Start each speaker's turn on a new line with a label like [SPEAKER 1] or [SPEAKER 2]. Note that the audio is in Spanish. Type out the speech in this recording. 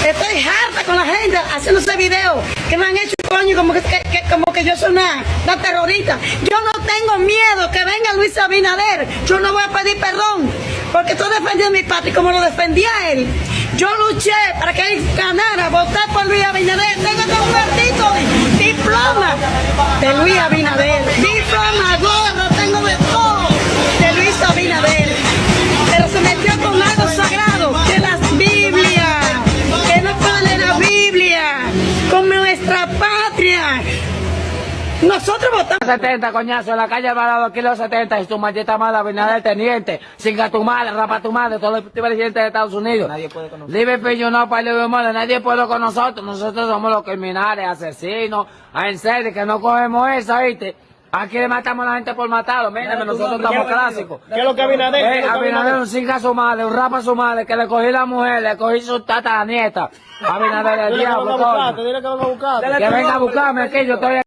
[SPEAKER 1] Estoy harta con la gente haciendo ese video que me han hecho coño como que yo soy una terrorista. Yo no tengo miedo que venga Luis Abinader. Yo no voy a pedir perdón porque estoy defendiendo mi patria como lo defendía él. Yo luché para que él ganara, voté por Luis Abinader. Tengo un maldito diploma de Luis Abinader. Diploma, gorro, tengo de todo de Luis Abinader. Pero se metió con algo sagrado, que las Biblias, que no vale la Biblia, con nuestra patria. Nosotros votamos
[SPEAKER 2] 70, coñazo, en la calle Alvarado, aquí los 70, y tu maldita madre, Abinader, teniente, singa tu madre, rapa tu madre, todos los presidentes de Estados Unidos.
[SPEAKER 3] Nadie puede con nosotros.
[SPEAKER 2] Libre Pillonó, para Libre Mole, nadie puede con nosotros somos los criminales, asesinos, en serio, que no cogemos eso, ¿viste? Aquí le matamos a la gente por matarlo, mírame, nosotros estamos clásicos.
[SPEAKER 3] ¿Qué es lo que Abinader?
[SPEAKER 2] Abinader un singa a su madre, un rapa a su madre, que le cogí la mujer, le cogí su tata a la nieta. Abinader el
[SPEAKER 3] Dile que
[SPEAKER 2] diablo,
[SPEAKER 3] venga a buscarte,
[SPEAKER 2] coño.
[SPEAKER 3] dile que venga a buscarte.
[SPEAKER 2] Que venga a buscarme aquí, yo estoy